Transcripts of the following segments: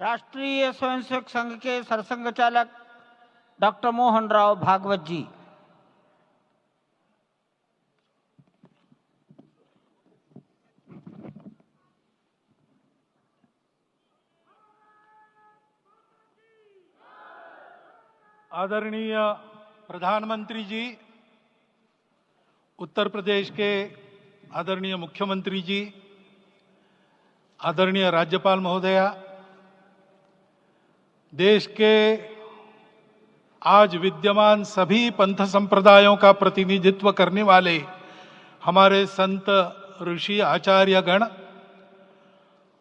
राष्ट्रीय स्वयंसेवक संघ के सरसंघ चालक डॉक्टर मोहन राव भागवत जी। आदरणीय प्रधानमंत्री जी, उत्तर प्रदेश के आदरणीय मुख्यमंत्री जी, आदरणीय राज्यपाल महोदया, देश के आज विद्यमान सभी पंथ संप्रदायों का प्रतिनिधित्व करने वाले हमारे संत ऋषि आचार्य गण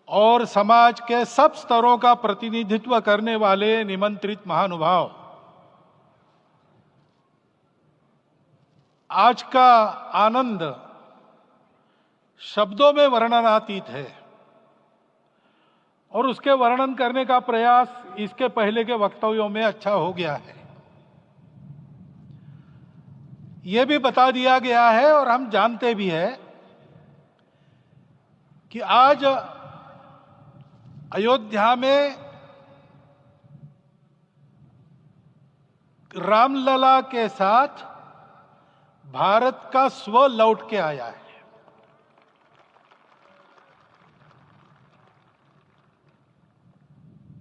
और समाज के सब स्तरों का प्रतिनिधित्व करने वाले निमंत्रित महानुभाव, आज का आनंद शब्दों में वर्णनातीत है और उसके वर्णन करने का प्रयास इसके पहले के वक्तव्यों में अच्छा हो गया है। यह भी बता दिया गया है और हम जानते भी हैं कि आज अयोध्या में रामलला के साथ भारत का स्व लौट के आया है।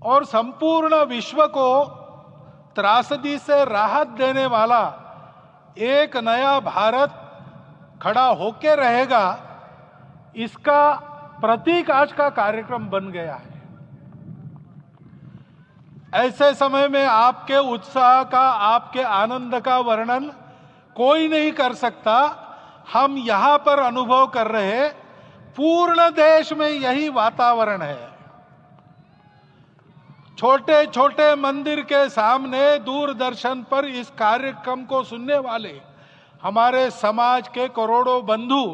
और संपूर्ण विश्व को त्रासदी से राहत देने वाला एक नया भारत खड़ा होके रहेगा, इसका प्रतीक आज का कार्यक्रम बन गया है। ऐसे समय में आपके उत्साह का, आपके आनंद का वर्णन कोई नहीं कर सकता। हम यहां पर अनुभव कर रहे, पूर्ण देश में यही वातावरण है। छोटे छोटे मंदिर के सामने दूरदर्शन पर इस कार्यक्रम को सुनने वाले हमारे समाज के करोड़ों बंधु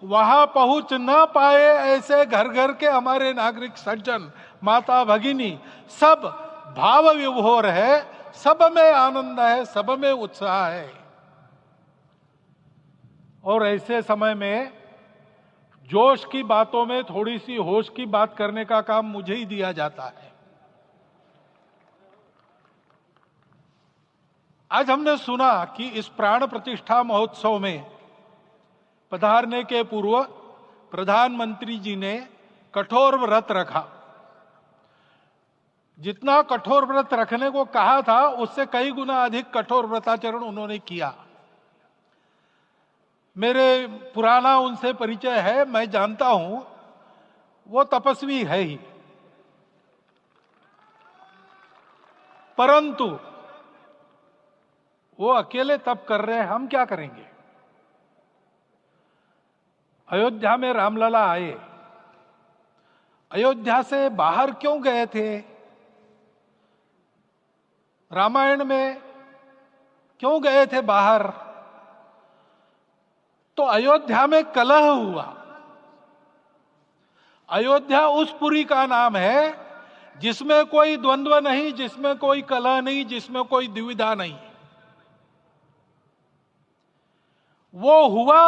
वहां पहुंच न पाए, ऐसे घर घर के हमारे नागरिक सज्जन, माता भगिनी सब भाव विभोर है, सब में आनंद है, सब में उत्साह है। और ऐसे समय में जोश की बातों में थोड़ी सी होश की बात करने का काम मुझे ही दिया जाता है। आज हमने सुना कि इस प्राण प्रतिष्ठा महोत्सव में पधारने के पूर्व प्रधानमंत्री जी ने कठोर व्रत रखा। जितना कठोर व्रत रखने को कहा था, उससे कई गुना अधिक कठोर व्रताचरण उन्होंने किया। मेरे पुराना उनसे परिचय है, मैं जानता हूं वो तपस्वी है ही, परंतु वो अकेले तप कर रहे हैं, हम क्या करेंगे। अयोध्या में रामलला आए, अयोध्या से बाहर क्यों गए थे? रामायण में क्यों गए थे बाहर? तो अयोध्या में कलह हुआ। अयोध्या उस पुरी का नाम है जिसमें कोई द्वंद्व नहीं, जिसमें कोई कलह नहीं, जिसमें कोई दुविधा नहीं। वो हुआ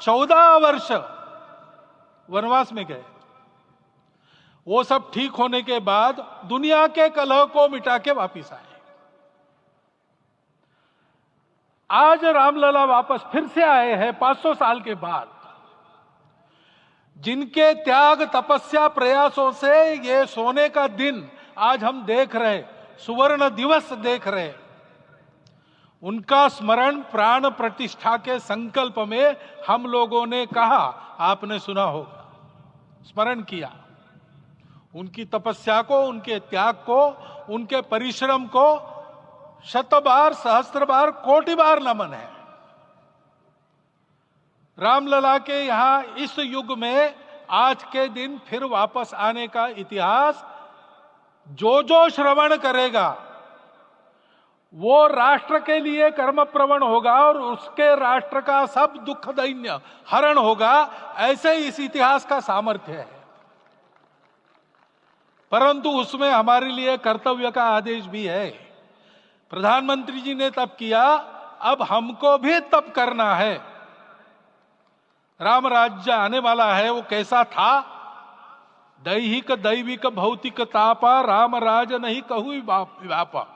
14 वर्ष वनवास में गए। वो सब ठीक होने के बाद दुनिया के कलह को मिटा के वापिस आए। आज रामलला वापस फिर से आए हैं 500 साल के बाद। जिनके त्याग, तपस्या, प्रयासों से ये सोने का दिन आज हम देख रहे, सुवर्ण दिवस देख रहे, उनका स्मरण प्राण प्रतिष्ठा के संकल्प में हम लोगों ने कहा, आपने सुना होगा, स्मरण किया। उनकी तपस्या को, उनके त्याग को, उनके परिश्रम को शत बार, सहस्त्र बार, कोटि बार नमन है। रामलला के यहां इस युग में आज के दिन फिर वापस आने का इतिहास जो जो श्रवण करेगा वो राष्ट्र के लिए कर्मप्रवण होगा और उसके राष्ट्र का सब दुख दैन्य हरण होगा। ऐसे इस इतिहास का सामर्थ्य है। परंतु उसमें हमारे लिए कर्तव्य का आदेश भी है। प्रधानमंत्री जी ने तप किया, अब हमको भी तप करना है। राम राज्य आने वाला है, वो कैसा था दैहिक दैविक भौतिक तापा राम राज नहीं कहु व्यापा।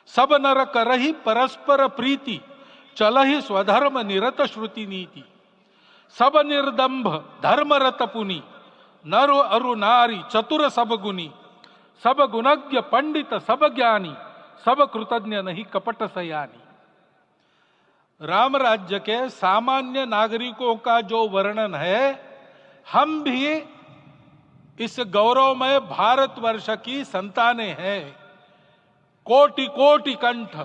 सब नर करहि परस्पर प्रीति चलहि स्वधर्म निरत श्रुति नीति। सब निर्दंभ धर्म रत पुनि नर अरु नारी चतुर सब गुनी। सब गुणज्ञ पंडित सब ज्ञानी सब कृतज्ञ नहीं कपट सयानी। राम राज्य के सामान्य नागरिकों का जो वर्णन है, हम भी इस गौरवमय भारतवर्ष की संतानें हैं। कोटि कोटि कंठ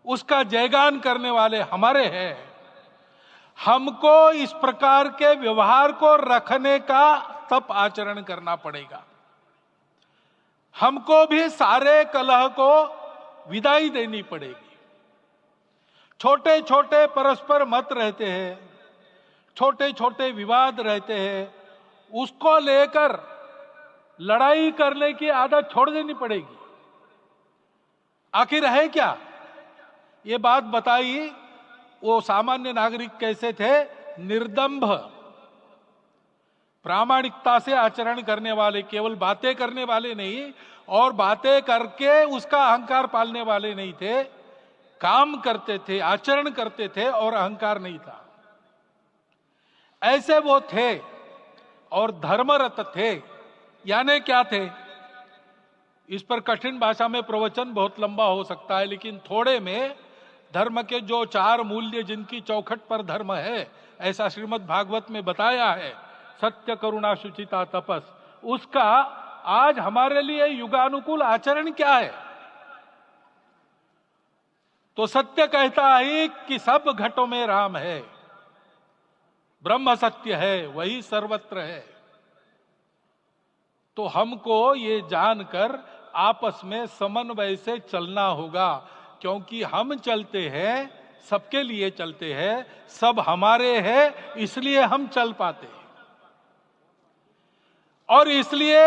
उसका जयगान करने वाले हमारे हैं। हमको इस प्रकार के व्यवहार को रखने का तप आचरण करना पड़ेगा। हमको भी सारे कलह को विदाई देनी पड़ेगी। छोटे छोटे परस्पर मत रहते हैं, छोटे छोटे विवाद रहते हैं, उसको लेकर लड़ाई करने की आदत छोड़ देनी पड़ेगी। आखिर है क्या? ये बात बताई, वो सामान्य नागरिक कैसे थे? निर्दंभ, प्रामाणिकता से आचरण करने वाले, केवल बातें करने वाले नहीं और बातें करके उसका अहंकार पालने वाले नहीं थे। काम करते थे, आचरण करते थे और अहंकार नहीं था। ऐसे वो थे और धर्मरत थे। यानी क्या थे? इस पर कठिन भाषा में प्रवचन बहुत लंबा हो सकता है, लेकिन थोड़े में धर्म के जो 4 मूल्य जिनकी चौखट पर धर्म है, ऐसा श्रीमद् भागवत में बताया है, सत्य करुणा शुचिता तपस, उसका आज हमारे लिए युगानुकूल आचरण क्या है? तो सत्य कहता है कि सब घटों में राम है, ब्रह्म सत्य है, वही सर्वत्र है। तो हमको ये जानकर आपस में समन्वय से चलना होगा, क्योंकि हम चलते हैं, सबके लिए चलते हैं, सब हमारे हैं, इसलिए हम चल पाते हैं। और इसलिए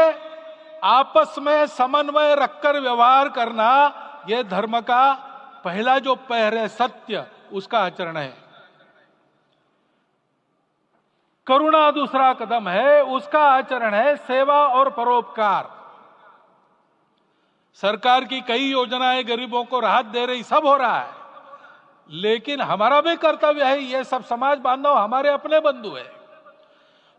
आपस में समन्वय रखकर व्यवहार करना, यह धर्म का पहला जो पैर है, सत्य, उसका आचरण है। करुणा दूसरा कदम है, उसका आचरण है सेवा और परोपकार। सरकार की कई योजनाएं गरीबों को राहत दे रही, सब हो रहा है, लेकिन हमारा भी कर्तव्य है, ये सब समाज बांधव हमारे अपने बंधु है।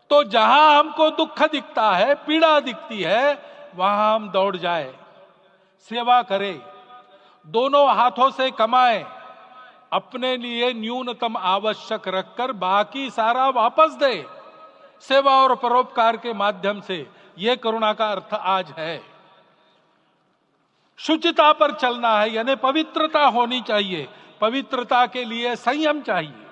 तो जहां हमको दुख दिखता है, पीड़ा दिखती है, वहां हम दौड़ जाए, सेवा करें, दोनों हाथों से कमाएं, अपने लिए न्यूनतम आवश्यक रखकर बाकी सारा वापस दे, सेवा और परोपकार के माध्यम से। यह करुणा का अर्थ आज है। शुचिता पर चलना है, यानी पवित्रता होनी चाहिए। पवित्रता के लिए संयम चाहिए,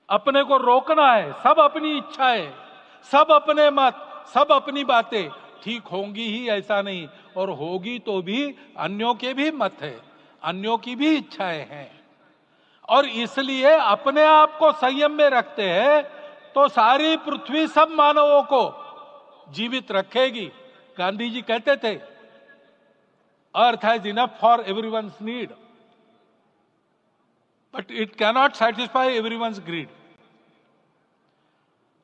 अपने को रोकना है। सब अपनी इच्छाएं, सब अपने मत, सब अपनी बातें ठीक होंगी ही ऐसा नहीं, और होगी तो भी अन्यों के भी मत है, अन्यों की भी इच्छाएं हैं। और इसलिए अपने आप को संयम में रखते हैं तो सारी पृथ्वी सब मानवों को जीवित रखेगी। गांधी जी कहते थे, earth has enough for everyone's need but it cannot satisfy everyone's greed.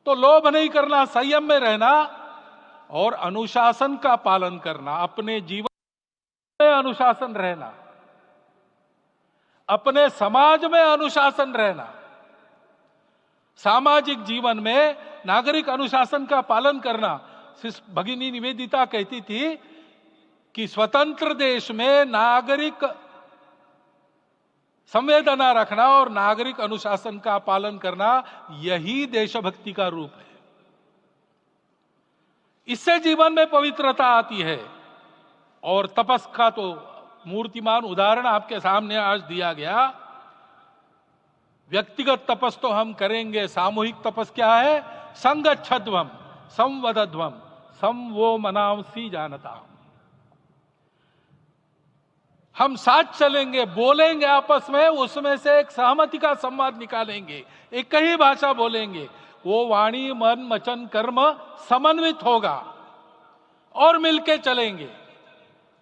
तो लोभ नहीं करना, संयम में रहना और अनुशासन का पालन करना, अपने जीवन में अनुशासन रहना, अपने समाज में अनुशासन रहना। सामाजिक जीवन में नागरिक अनुशासन का पालन करना। भगिनी निवेदिता कहती थी कि स्वतंत्र देश में नागरिक संवेदना रखना और नागरिक अनुशासन का पालन करना, यही देशभक्ति का रूप है। इससे जीवन में पवित्रता आती है। और तपस का तो मूर्तिमान उदाहरण आपके सामने आज दिया गया। व्यक्तिगत तपस तो हम करेंगे, सामूहिक तपस क्या है? संगच्छध्वम संवदध्वम संवो मनांसी जानता। हम साथ चलेंगे, बोलेंगे आपस में, उसमें से एक सहमति का संवाद निकालेंगे, एक ही भाषा बोलेंगे, वो वाणी मन वचन कर्म समन्वित होगा और मिलके चलेंगे,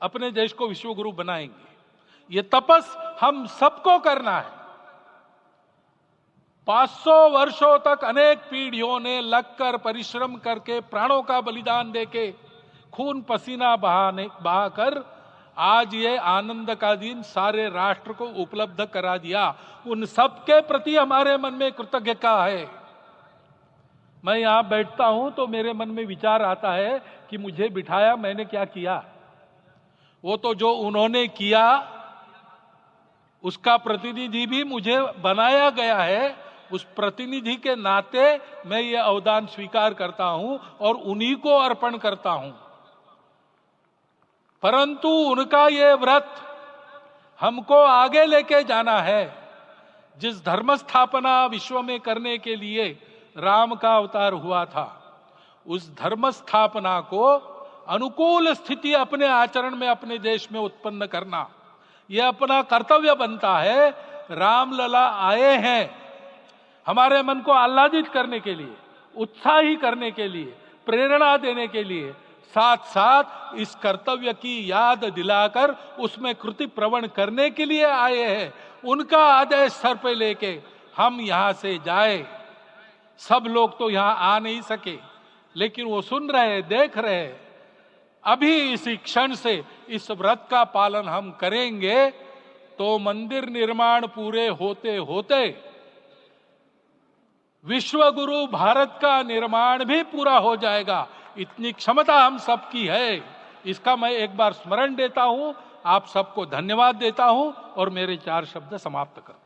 अपने देश को विश्वगुरु बनाएंगे। ये तपस हम सबको करना है। 500 वर्षों तक अनेक पीढ़ियों ने लगकर परिश्रम करके प्राणों का बलिदान देके खून पसीना बहाकर आज ये आनंद का दिन सारे राष्ट्र को उपलब्ध करा दिया। उन सब के प्रति हमारे मन में कृतज्ञता है। मैं यहां बैठता हूं तो मेरे मन में विचार आता है कि मुझे बिठाया, मैंने क्या किया? वो तो जो उन्होंने किया उसका प्रतिनिधि भी मुझे बनाया गया है। उस प्रतिनिधि के नाते मैं ये अवदान स्वीकार करता हूं और उन्हीं को अर्पण करता हूं। परंतु उनका ये व्रत हमको आगे लेके जाना है। जिस धर्म स्थापना विश्व में करने के लिए राम का अवतार हुआ था, उस धर्म स्थापना को अनुकूल स्थिति अपने आचरण में अपने देश में उत्पन्न करना यह अपना कर्तव्य बनता है। रामलला आए हैं हमारे मन को आह्लादित करने के लिए, उत्साही करने के लिए, प्रेरणा देने के लिए, साथ साथ इस कर्तव्य की याद दिलाकर उसमें कृति प्रवण करने के लिए आए हैं। उनका आदेश सर पे लेके हम यहां से जाए। सब लोग तो यहां आ नहीं सके, लेकिन वो सुन रहे, देख रहे। अभी इसी क्षण से इस व्रत का पालन हम करेंगे तो मंदिर निर्माण पूरे होते होते विश्व गुरु भारत का निर्माण भी पूरा हो जाएगा। इतनी क्षमता हम सबकी है। इसका मैं एक बार स्मरण देता हूं, आप सबको धन्यवाद देता हूं और मेरे 4 शब्द समाप्त करता हूं।